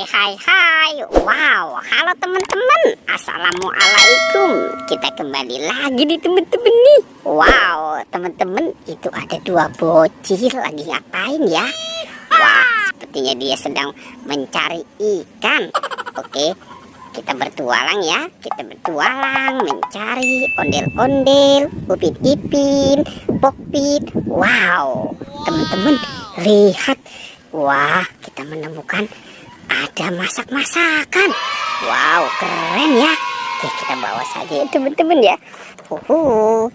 Hai. Wow, halo teman-teman. Assalamualaikum. Kita kembali lagi nih teman-teman nih. Wow, teman-teman, itu ada dua bocil lagi ngapain ya? Wah, sepertinya dia sedang mencari ikan. Oke, kita bertualang ya. Kita bertualang mencari ondel-ondel, upin ipin, pokpit. Wow, teman-teman, lihat. Wah, kita menemukan ada masak-masakan. Wow, keren ya. Oke, kita bawa saja ya teman-teman ya.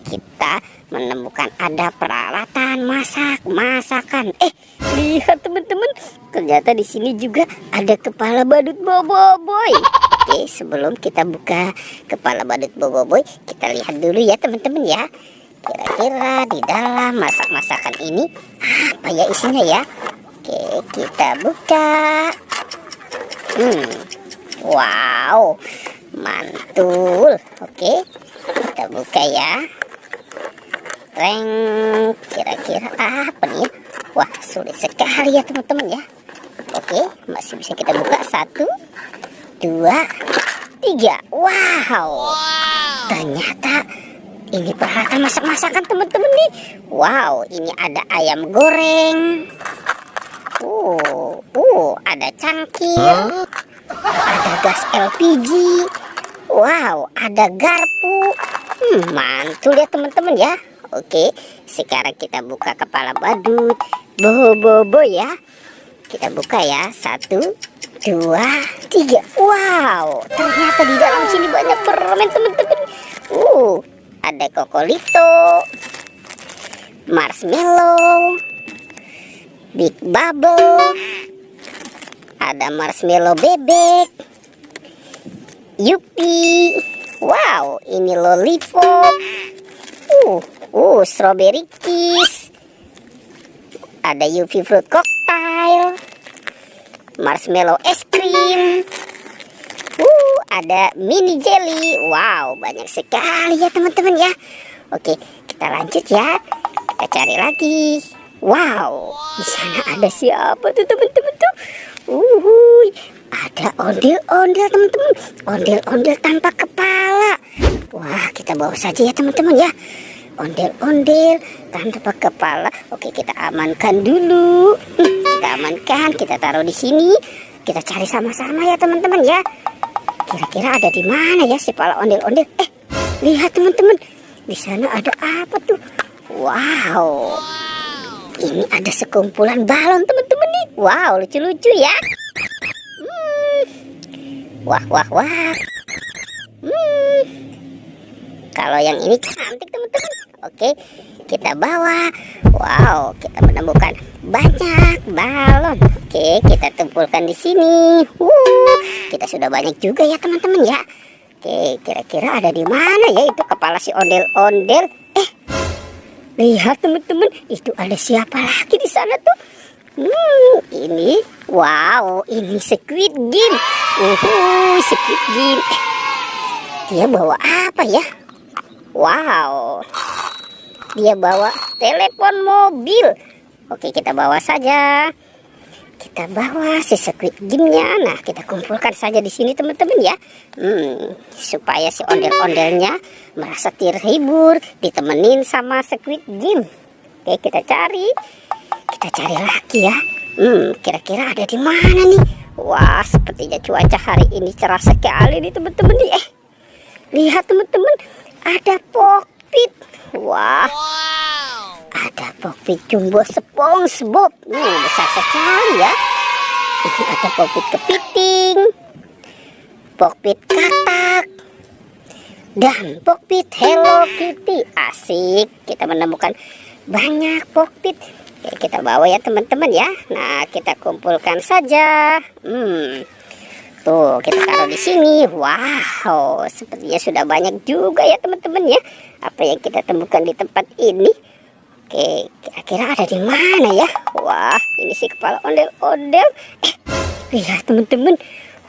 Kita menemukan ada peralatan masakan. Lihat teman-teman, ternyata di sini juga ada kepala badut boboiboy. Oke, sebelum kita buka kepala badut boboiboy, kita lihat dulu ya teman-teman ya. Kira-kira di dalam masak-masakan ini apa ya isinya ya? Oke, kita buka. Wow, mantul. Oke, kita buka ya. Reng, kira-kira apa nih? Wah, sulit sekali ya teman-teman ya. Oke, masih bisa kita buka. 1, 2, 3. Wow, ternyata ini peralatan masak-masakan teman-teman nih. Wow, ini ada ayam goreng. Ada cangkir, ada gas LPG. Wow, ada garpu. Mantul ya teman-teman ya. Oke, sekarang kita buka kepala badut boboiboy ya. Kita buka ya. 1, 2, 3. Wow, ternyata di dalam sini banyak permen teman-teman. Ada kokolito, marshmallow, Big Bubble, ada marshmallow bebek, Yupi. Wow, ini lollipop. Strawberry kiss. Ada Yupi fruit cocktail, marshmallow es krim. Ada mini jelly. Wow, banyak sekali ya teman-teman ya. Oke, kita lanjut ya. Kita cari lagi. Wow, di sana ada siapa tuh teman-teman tuh? Ada ondel-ondel teman-teman. Ondel-ondel tanpa kepala. Wah, kita bawa saja ya teman-teman ya. Ondel-ondel tanpa kepala. Oke, kita amankan dulu. Kita amankan, kita taruh di sini. Kita cari sama-sama ya teman-teman ya. Kira-kira ada di mana ya si kepala ondel-ondel? Lihat teman-teman. Di sana ada apa tuh? Wow. Ini ada sekumpulan balon teman-teman nih. Wow, lucu-lucu ya. Wah. Kalau yang ini cantik teman-teman. Oke, kita bawa. Wow, kita menemukan banyak balon. Oke, kita tumpulkan di sini. Kita sudah banyak juga ya teman-teman ya. Oke, kira-kira ada di mana ya itu kepala si ondel-ondel? Lihat teman-teman, itu ada siapa lagi di sana tuh? Ini, wow, ini Squid Game. Squid Game. Dia bawa apa ya? Wow, dia bawa telepon mobil. Oke, kita bawa saja. Kita bawa si Squid Game-nya. Nah, kita kumpulkan saja di sini teman-teman ya. Supaya si ondel-ondelnya merasa terhibur, ditemenin sama Squid Game. Oke, kita cari lagi ya. Kira-kira ada di mana nih? Wah, sepertinya cuaca hari ini cerah sekali nih teman-teman nih. Lihat teman-teman, ada pokpit. Wah, ada pokpit jumbo SpongeBob. Besar sekali ya. Ini ada pokpit kepiting, pokpit katak, dan pokpit Hello Kitty. Asik, kita menemukan banyak pokpit. Oke, kita bawa ya teman-teman ya. Nah, kita kumpulkan saja. Tuh, kita taruh di sini. Wow, sepertinya sudah banyak juga ya teman-teman ya. Apa yang kita temukan di tempat ini? Oke, kira-kira ada di mana ya? Wah, ini si kepala ondel-ondel. Lihat teman-teman.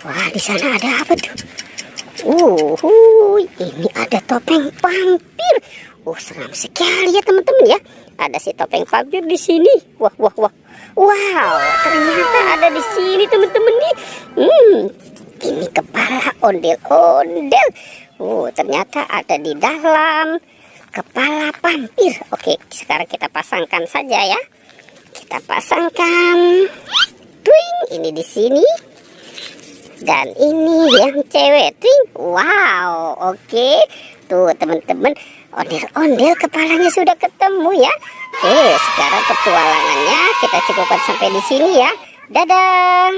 Wah, di sana ada apa tuh? Ini ada topeng vampir. Seram sekali ya teman-teman ya. Ada si topeng vampir di sini. Wah. Wow, ternyata ada di sini teman-teman nih. Ini kepala ondel-ondel. Ternyata ada di dalam kepala vampir. Oke, sekarang kita pasangkan saja ya. Kita pasangkan. Twing, ini di sini. Dan ini yang cewek. Twing. Wow, oke. Tuh teman-teman, ondel-ondel kepalanya sudah ketemu ya. Oke, sekarang petualangannya kita cukupkan sampai di sini ya. Dadah.